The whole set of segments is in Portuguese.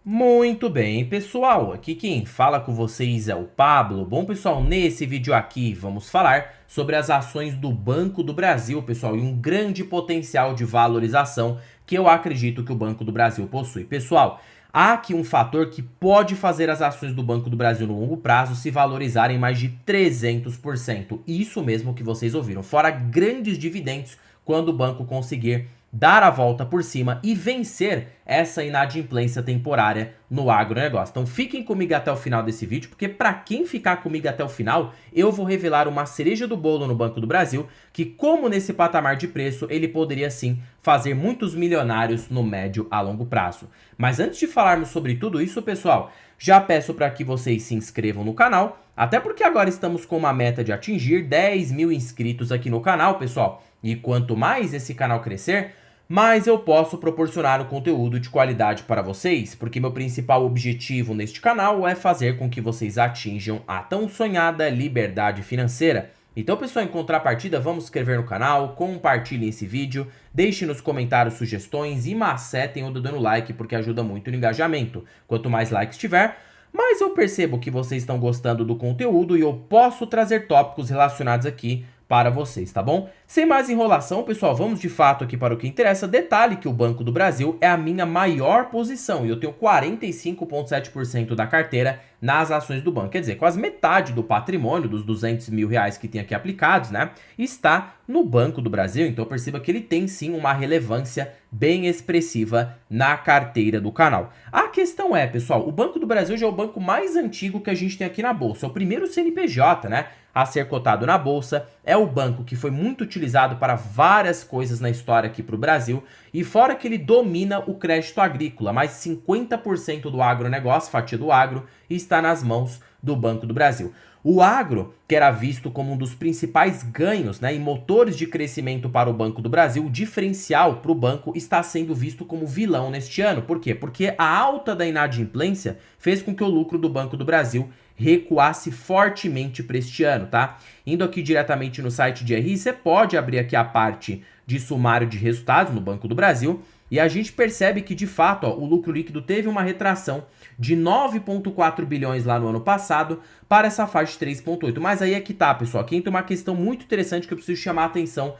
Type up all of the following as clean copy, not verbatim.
Muito bem, pessoal, aqui quem fala com vocês é o Pablo. Bom, pessoal, nesse vídeo aqui vamos falar sobre as ações do Banco do Brasil, pessoal, e um grande potencial de valorização que eu acredito que o Banco do Brasil possui. Pessoal, há aqui um fator que pode fazer as ações do Banco do Brasil no longo prazo se valorizarem mais de 300%. Isso mesmo que vocês ouviram, fora grandes dividendos quando o banco conseguir dar a volta por cima e vencer essa inadimplência temporária no agronegócio. Então fiquem comigo até o final desse vídeo, porque para quem ficar comigo até o final, eu vou revelar uma cereja do bolo no Banco do Brasil, que como nesse patamar de preço, ele poderia sim fazer muitos milionários no médio a longo prazo. Mas antes de falarmos sobre tudo isso, pessoal, já peço para que vocês se inscrevam no canal, até porque agora estamos com uma meta de atingir 10 mil inscritos aqui no canal, pessoal. E quanto mais esse canal crescer, mais eu posso proporcionar o conteúdo de qualidade para vocês, porque meu principal objetivo neste canal é fazer com que vocês atinjam a tão sonhada liberdade financeira. Então, pessoal, em contrapartida, vamos se inscrever no canal, compartilhem esse vídeo, deixem nos comentários sugestões e macetem o dedo no like, porque ajuda muito no engajamento. Quanto mais likes tiver, mais eu percebo que vocês estão gostando do conteúdo e eu posso trazer tópicos relacionados aqui para vocês, tá bom? Sem mais enrolação, pessoal, vamos de fato aqui para o que interessa. Detalhe que o Banco do Brasil é a minha maior posição e eu tenho 45,7% da carteira nas ações do banco. Quer dizer, quase metade do patrimônio dos 200 mil reais que tem aqui aplicados, né, está no Banco do Brasil. Então perceba que ele tem sim uma relevância bem expressiva na carteira do canal. A questão é, pessoal, o Banco do Brasil já é o banco mais antigo que a gente tem aqui na bolsa. É o primeiro CNPJ, né, a ser cotado na bolsa, é o banco que foi muito utilizado para várias coisas na história aqui para o Brasil, e fora que ele domina o crédito agrícola, mais de 50% do agronegócio, fatia do agro, está nas mãos do Banco do Brasil. O agro, que era visto como um dos principais ganhos, né, e motores de crescimento para o Banco do Brasil, o diferencial para o banco está sendo visto como vilão neste ano. Por quê? Porque a alta da inadimplência fez com que o lucro do Banco do Brasil recuasse fortemente para este ano, tá? Indo aqui diretamente no site de RI, você pode abrir aqui a parte de sumário de resultados no Banco do Brasil e a gente percebe que, de fato, ó, o lucro líquido teve uma retração de 9,4 bilhões lá no ano passado para essa faixa de 3,8. Mas aí é que tá, pessoal. Aqui entra uma questão muito interessante que eu preciso chamar a atenção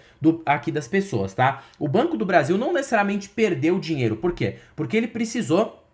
aqui das pessoas, tá? O Banco do Brasil não necessariamente perdeu dinheiro. Por quê? Porque ele precisou,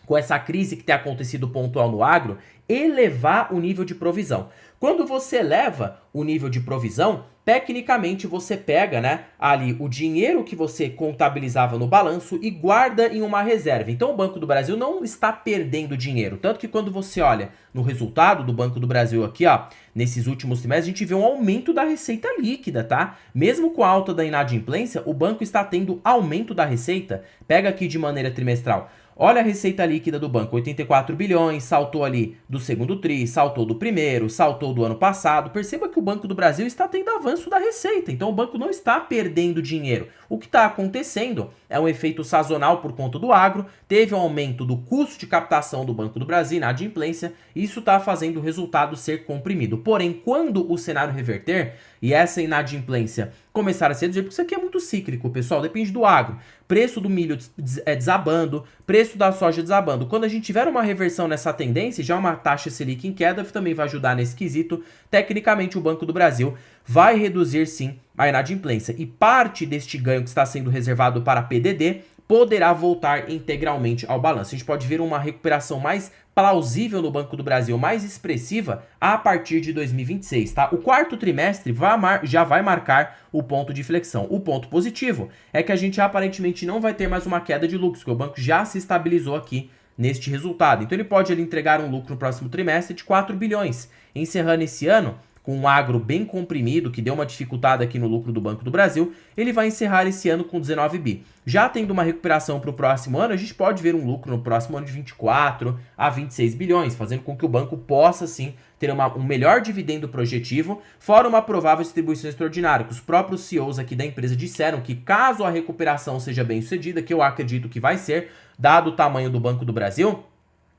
com essa crise que tem acontecido pontual no agro, elevar o nível de provisão. Quando você eleva o nível de provisão, tecnicamente você pega, né, ali o dinheiro que você contabilizava no balanço e guarda em uma reserva. Então o Banco do Brasil não está perdendo dinheiro. Tanto que quando você olha no resultado do Banco do Brasil aqui, ó, nesses últimos trimestres, a gente vê um aumento da receita líquida, tá? Mesmo com a alta da inadimplência, o banco está tendo aumento da receita. Pega aqui de maneira trimestral. Olha a receita líquida do banco, 84 bilhões, saltou ali do segundo tri, saltou do primeiro, saltou do ano passado. Perceba que o Banco do Brasil está tendo avanço da receita, então o banco não está perdendo dinheiro. O que está acontecendo é um efeito sazonal por conta do agro, teve um aumento do custo de captação do Banco do Brasil, inadimplência, e isso está fazendo o resultado ser comprimido. Porém, quando o cenário reverter e essa inadimplência começar a ser reduzida, porque isso aqui é muito cíclico, pessoal, depende do agro. Preço do milho desabando, preço da soja desabando. Quando a gente tiver uma reversão nessa tendência, já uma taxa Selic em queda também vai ajudar nesse quesito. Tecnicamente, o Banco do Brasil vai reduzir sim a inadimplência. E parte deste ganho que está sendo reservado para PDD poderá voltar integralmente ao balanço. A gente pode ver uma recuperação mais plausível no Banco do Brasil, mais expressiva, a partir de 2026, tá? O quarto trimestre já vai marcar o ponto de inflexão. O ponto positivo é que a gente aparentemente não vai ter mais uma queda de lucros, porque o banco já se estabilizou aqui neste resultado. Então ele pode ali entregar um lucro no próximo trimestre de 4 bilhões, encerrando esse ano com um agro bem comprimido, que deu uma dificuldade aqui no lucro do Banco do Brasil, ele vai encerrar esse ano com 19 bi. Já tendo uma recuperação para o próximo ano, a gente pode ver um lucro no próximo ano de 24 a 26 bilhões, fazendo com que o banco possa, sim, ter um melhor dividendo projetivo, fora uma provável distribuição extraordinária, que os próprios CEOs aqui da empresa disseram que caso a recuperação seja bem sucedida, que eu acredito que vai ser, dado o tamanho do Banco do Brasil,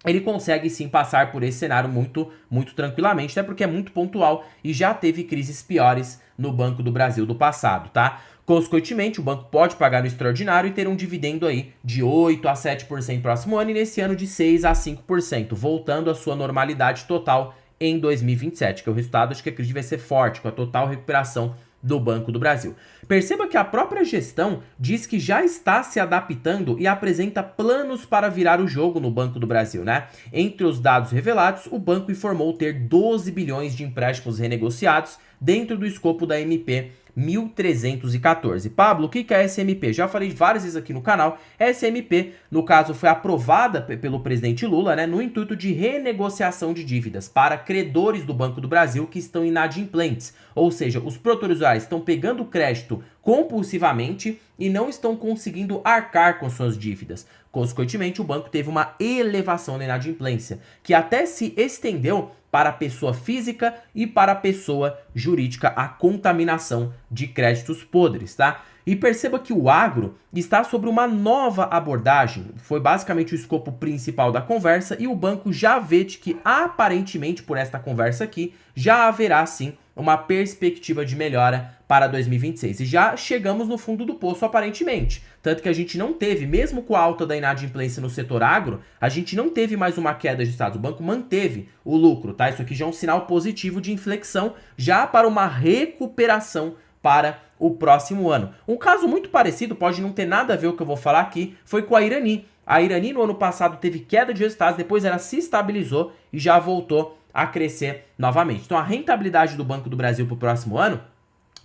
ele consegue sim passar por esse cenário muito tranquilamente, até porque é muito pontual e já teve crises piores no Banco do Brasil do passado, tá? Consequentemente, o banco pode pagar no extraordinário e ter um dividendo aí de 8 a 7% no próximo ano e nesse ano de 6 a 5%, voltando à sua normalidade total em 2027, que é o resultado, acho que a crise vai ser forte, com a total recuperação do Banco do Brasil. Perceba que a própria gestão diz que já está se adaptando e apresenta planos para virar o jogo no Banco do Brasil, né? Entre os dados revelados, o banco informou ter 12 bilhões de empréstimos renegociados dentro do escopo da MP 1314. Pablo, o que é a SMP? Já falei várias vezes aqui no canal. A SMP, no caso, foi aprovada pelo presidente Lula, né, no intuito de renegociação de dívidas para credores do Banco do Brasil que estão inadimplentes. Ou seja, os produtores rurais estão pegando crédito compulsivamente e não estão conseguindo arcar com suas dívidas. Consequentemente, o banco teve uma elevação na inadimplência, que até se estendeu para a pessoa física e para a pessoa jurídica a contaminação de créditos podres, tá? E perceba que o agro está sobre uma nova abordagem, foi basicamente o escopo principal da conversa e o banco já vê que aparentemente por esta conversa aqui já haverá sim uma perspectiva de melhora para 2026. E já chegamos no fundo do poço aparentemente. Tanto que a gente não teve, mesmo com a alta da inadimplência no setor agro, a gente não teve mais uma queda de estados. O banco manteve o lucro, tá? Isso aqui já é um sinal positivo de inflexão já para uma recuperação para o próximo ano. Um caso muito parecido, pode não ter nada a ver com o que eu vou falar aqui, foi com a Irani. A Irani no ano passado teve queda de resultados, depois ela se estabilizou e já voltou a crescer novamente. Então a rentabilidade do Banco do Brasil para o próximo ano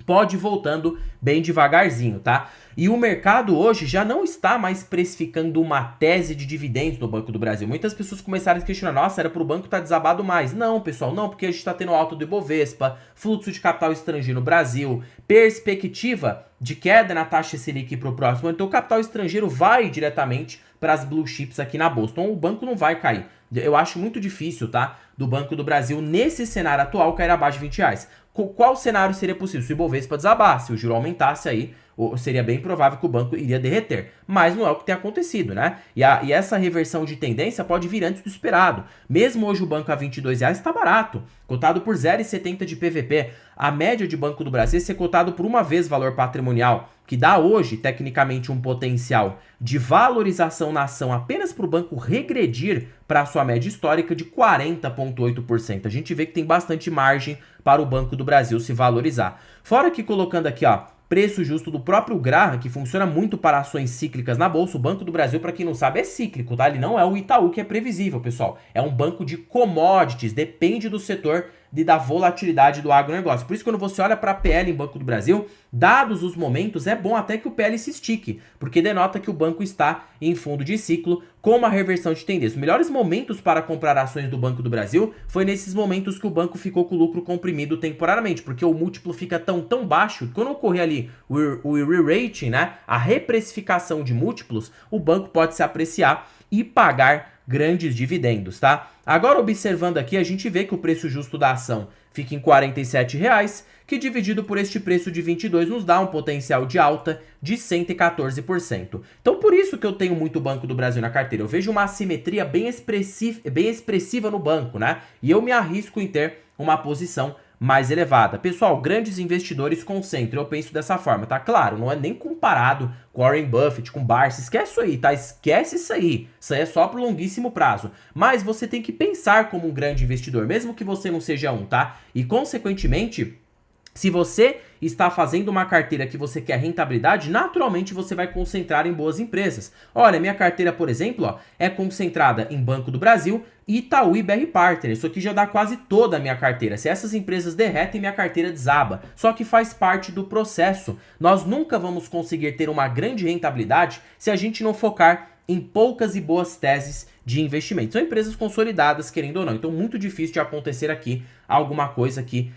pode ir voltando bem devagarzinho, tá? E o mercado hoje já não está mais precificando uma tese de dividendos no Banco do Brasil. Muitas pessoas começaram a questionar, nossa, era para o banco estar desabado mais. Não, pessoal, não, porque a gente está tendo alta do Ibovespa, fluxo de capital estrangeiro no Brasil, perspectiva de queda na taxa Selic para o próximo ano. Então o capital estrangeiro vai diretamente para as blue chips aqui na bolsa. Então o banco não vai cair. Eu acho muito difícil, tá? Do Banco do Brasil, nesse cenário atual, cair abaixo de R$20. Qual cenário seria possível? Se o Ibovespa desabasse, se o juro aumentasse aí, seria bem provável que o banco iria derreter. Mas não é o que tem acontecido, né? E essa reversão de tendência pode vir antes do esperado. Mesmo hoje o banco a R$22 está barato, cotado por 0,70 de PVP. A média de Banco do Brasil é ser cotado por uma vez valor patrimonial, que dá hoje, tecnicamente, um potencial de valorização na ação apenas para o banco regredir para a sua média histórica de 40,8%. A gente vê que tem bastante margem para o Banco do Brasil se valorizar. Fora que colocando aqui, ó, preço justo do próprio Graham, que funciona muito para ações cíclicas na bolsa. O Banco do Brasil, para quem não sabe, é cíclico, tá? Ele não é o Itaú, que é previsível, pessoal. É um banco de commodities, depende do setor e da volatilidade do agronegócio. Por isso, quando você olha para a PL em Banco do Brasil, dados os momentos, é bom até que o PL se estique, porque denota que o banco está em fundo de ciclo com uma reversão de tendência. Os melhores momentos para comprar ações do Banco do Brasil foi nesses momentos que o banco ficou com o lucro comprimido temporariamente, porque o múltiplo fica tão baixo, que quando ocorrer ali o re-rating, né, a reprecificação de múltiplos, o banco pode se apreciar e pagar grandes dividendos, tá? Agora, observando aqui, a gente vê que o preço justo da ação fica em R$ 47,00, que dividido por este preço de 22 nos dá um potencial de alta de 114%. Então, por isso que eu tenho muito Banco do Brasil na carteira. Eu vejo uma assimetria bem expressiva no banco, né? E eu me arrisco em ter uma posição mais elevada. Pessoal, grandes investidores concentram, eu penso dessa forma, tá? Claro, não é nem comparado com Warren Buffett, com Barça, esquece isso aí, tá? Esquece isso aí. Isso aí é só por longuíssimo prazo. Mas você tem que pensar como um grande investidor, mesmo que você não seja um, tá? E, consequentemente, se você está fazendo uma carteira que você quer rentabilidade, naturalmente você vai concentrar em boas empresas. Olha, minha carteira, por exemplo, ó, é concentrada em Banco do Brasil, Itaú e BR Partner. Isso aqui já dá quase toda a minha carteira. Se essas empresas derretem, minha carteira desaba. Só que faz parte do processo. Nós nunca vamos conseguir ter uma grande rentabilidade se a gente não focar em poucas e boas teses de investimento. São empresas consolidadas, querendo ou não. Então, muito difícil de acontecer aqui alguma coisa que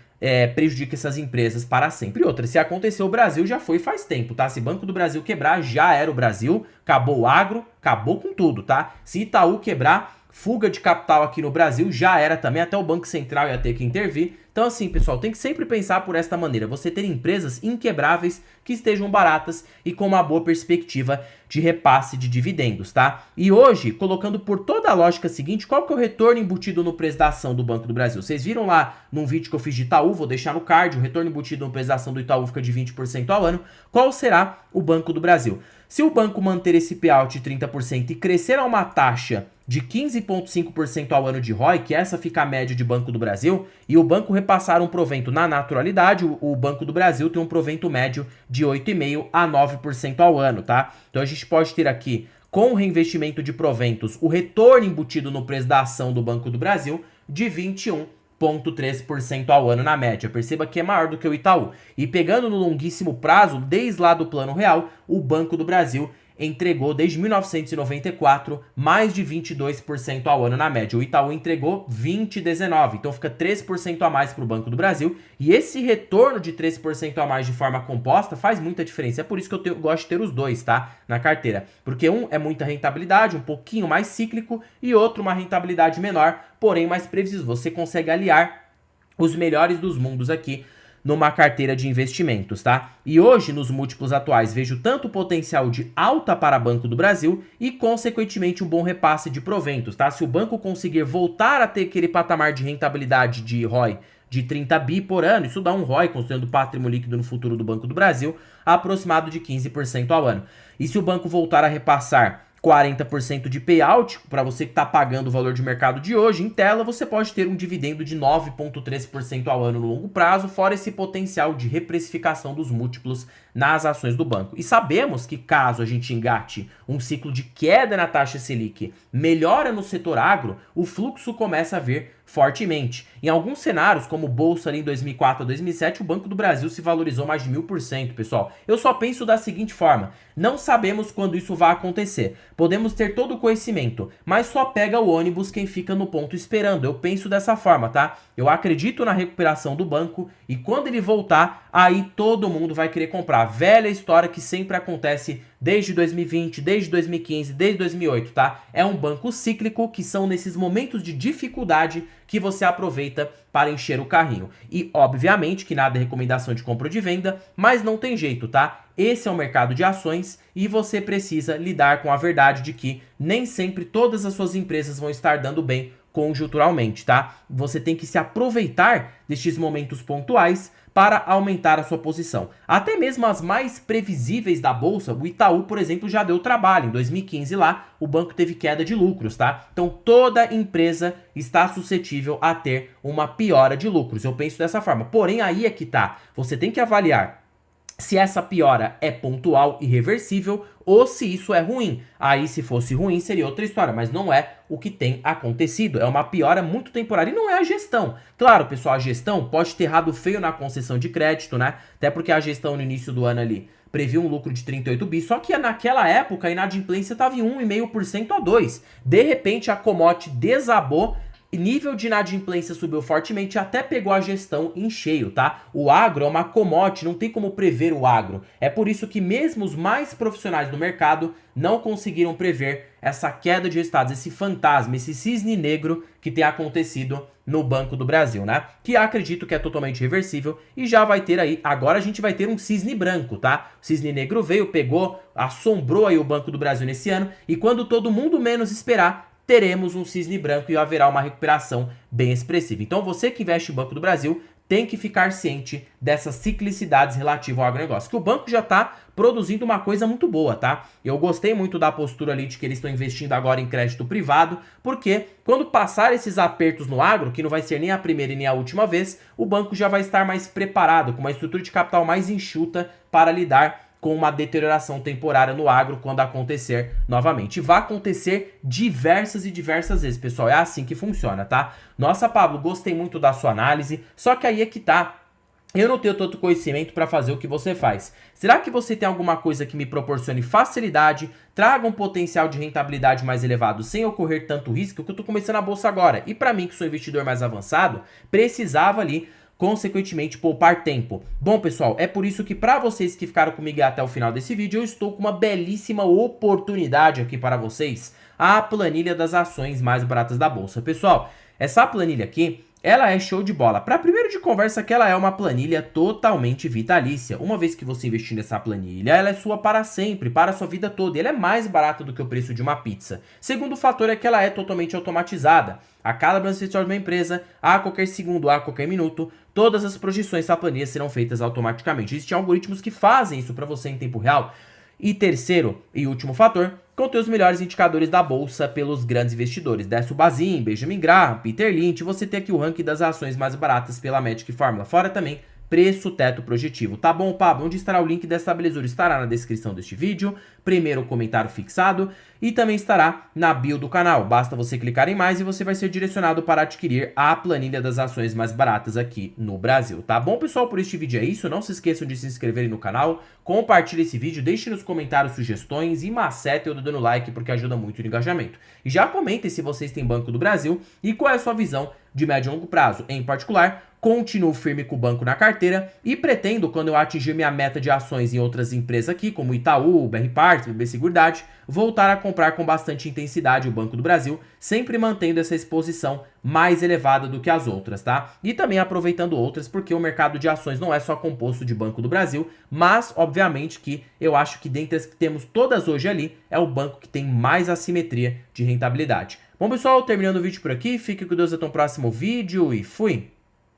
prejudica essas empresas para sempre. E outra, se aconteceu, o Brasil já foi faz tempo, tá? Se Banco do Brasil quebrar, já era o Brasil, acabou o agro, acabou com tudo, tá? Se Itaú quebrar, fuga de capital aqui no Brasil, já era também, até o Banco Central ia ter que intervir. Então assim, pessoal, tem que sempre pensar por esta maneira, você ter empresas inquebráveis que estejam baratas e com uma boa perspectiva de repasse de dividendos, tá? E hoje, colocando por toda a lógica seguinte, qual que é o retorno embutido no preço da ação do Banco do Brasil? Vocês viram lá num vídeo que eu fiz de Itaú, vou deixar no card, o retorno embutido no preço da ação do Itaú fica de 20% ao ano. Qual será o Banco do Brasil? Se o banco manter esse payout de 30% e crescer a uma taxa de 15,5% ao ano de ROI, que essa fica a média de Banco do Brasil, e o banco repassar um provento na naturalidade, o Banco do Brasil tem um provento médio de 8,5% a 9% ao ano, tá? Então a gente pode ter aqui, com o reinvestimento de proventos, o retorno embutido no preço da ação do Banco do Brasil de 21,3% ao ano na média. Perceba que é maior do que o Itaú. E pegando no longuíssimo prazo, desde lá do Plano Real, o Banco do Brasil entregou desde 1994 mais de 22% ao ano na média. O Itaú entregou 20,19%, então fica 3% a mais para o Banco do Brasil. E esse retorno de 3% a mais de forma composta faz muita diferença. É por isso que eu gosto de ter os dois, tá? Na carteira. Porque um é muita rentabilidade, um pouquinho mais cíclico, e outro uma rentabilidade menor, porém mais previsível. Você consegue aliar os melhores dos mundos aqui numa carteira de investimentos, tá? E hoje, nos múltiplos atuais, vejo tanto potencial de alta para Banco do Brasil e, consequentemente, um bom repasse de proventos, tá? Se o banco conseguir voltar a ter aquele patamar de rentabilidade de ROI de 30 bi por ano, isso dá um ROI, considerando o patrimônio líquido no futuro do Banco do Brasil, aproximado de 15% ao ano. E se o banco voltar a repassar 40% de payout, para você que está pagando o valor de mercado de hoje, em tela, você pode ter um dividendo de 9,3% ao ano no longo prazo, fora esse potencial de reprecificação dos múltiplos nas ações do banco. E sabemos que caso a gente engate um ciclo de queda na taxa Selic, melhora no setor agro, o fluxo começa a vir fortemente. Em alguns cenários, como Bolsa ali em 2004 a 2007, o Banco do Brasil se valorizou mais de 1000%, pessoal. Eu só penso da seguinte forma, não sabemos quando isso vai acontecer. Podemos ter todo o conhecimento, mas só pega o ônibus quem fica no ponto esperando. Eu penso dessa forma, tá? Eu acredito na recuperação do banco e quando ele voltar, aí todo mundo vai querer comprar. Velha história que sempre acontece desde 2020, desde 2015, desde 2008, tá? É um banco cíclico que são nesses momentos de dificuldade que você aproveita para encher o carrinho. E, obviamente, que nada é recomendação de compra ou de venda, mas não tem jeito, tá? Esse é o mercado de ações e você precisa lidar com a verdade de que nem sempre todas as suas empresas vão estar dando bem conjunturalmente, tá? Você tem que se aproveitar destes momentos pontuais para aumentar a sua posição. Até mesmo as mais previsíveis da bolsa, o Itaú, por exemplo, já deu trabalho. Em 2015 lá, o banco teve queda de lucros, tá? Então toda empresa está suscetível a ter uma piora de lucros. Eu penso dessa forma. Porém, aí é que tá. Você tem que avaliar se essa piora é pontual e reversível ou se isso é ruim. Aí, se fosse ruim, seria outra história, mas não é o que tem acontecido. É uma piora muito temporária e não é a gestão. Claro, pessoal, a gestão pode ter errado feio na concessão de crédito, né? Até porque a gestão no início do ano ali previu um lucro de 38 bi, só que naquela época a inadimplência estava em 1,5% a 2%. De repente, a commodity desabou, nível de inadimplência subiu fortemente e até pegou a gestão em cheio, tá? O agro é uma commodity, não tem como prever o agro. É por isso que mesmo os mais profissionais do mercado não conseguiram prever essa queda de resultados, esse fantasma, esse cisne negro que tem acontecido no Banco do Brasil, né? Que acredito que é totalmente reversível e já vai ter aí, agora a gente vai ter um cisne branco, tá? O cisne negro veio, pegou, assombrou aí o Banco do Brasil nesse ano e quando todo mundo menos esperar, teremos um cisne branco e haverá uma recuperação bem expressiva. Então você que investe no Banco do Brasil tem que ficar ciente dessas ciclicidades relativas ao agronegócio, que o banco já está produzindo uma coisa muito boa, tá? Eu gostei muito da postura ali de que eles estão investindo agora em crédito privado, porque quando passar esses apertos no agro, que não vai ser nem a primeira e nem a última vez, o banco já vai estar mais preparado, com uma estrutura de capital mais enxuta para lidar com uma deterioração temporária no agro quando acontecer novamente. E vai acontecer diversas e diversas vezes, pessoal. É assim que funciona, tá? Nossa, Pablo, gostei muito da sua análise, só que aí é que tá. Eu não tenho tanto conhecimento para fazer o que você faz. Será que você tem alguma coisa que me proporcione facilidade, traga um potencial de rentabilidade mais elevado sem ocorrer tanto risco? Que eu tô começando a bolsa agora. E para mim, que sou investidor mais avançado, precisava ali consequentemente poupar tempo. Bom, pessoal, é por isso que para vocês que ficaram comigo até o final desse vídeo, eu estou com uma belíssima oportunidade aqui para vocês, a planilha das ações mais baratas da bolsa. Pessoal, essa planilha aqui, ela é show de bola. Para primeiro de conversa que ela é uma planilha totalmente vitalícia. Uma vez que você investir nessa planilha, ela é sua para sempre, para a sua vida toda. E ela é mais barata do que o preço de uma pizza. Segundo fator é que ela é totalmente automatizada. A cada balanço de uma empresa, a qualquer segundo, a qualquer minuto, todas as projeções da planilha serão feitas automaticamente. Existem algoritmos que fazem isso para você em tempo real. E terceiro e último fator, contém os melhores indicadores da bolsa pelos grandes investidores. Décio Bazin, Benjamin Graham, Peter Lynch, você tem aqui o ranking das ações mais baratas pela Magic Formula. Fora também preço teto projetivo. Tá bom, Pablo? Onde estará o link dessa belezura? Estará na descrição deste vídeo, primeiro comentário fixado e também estará na bio do canal. Basta você clicar em mais e você vai ser direcionado para adquirir a planilha das ações mais baratas aqui no Brasil. Tá bom, pessoal? Por este vídeo é isso. Não se esqueçam de se inscreverem no canal, compartilhe esse vídeo, deixe nos comentários sugestões e macetem o dedo no like porque ajuda muito no engajamento. E já comentem se vocês têm Banco do Brasil e qual é a sua visão de médio e longo prazo. Em particular, continuo firme com o banco na carteira e pretendo, quando eu atingir minha meta de ações em outras empresas aqui, como Itaú, BR Partes, BB Seguridade, voltar a comprar com bastante intensidade o Banco do Brasil, sempre mantendo essa exposição mais elevada do que as outras, tá? E também aproveitando outras, porque o mercado de ações não é só composto de Banco do Brasil, mas, obviamente, que eu acho que dentre as que temos todas hoje ali, é o banco que tem mais assimetria de rentabilidade. Bom, pessoal, terminando o vídeo por aqui, fique com Deus até o próximo vídeo e fui!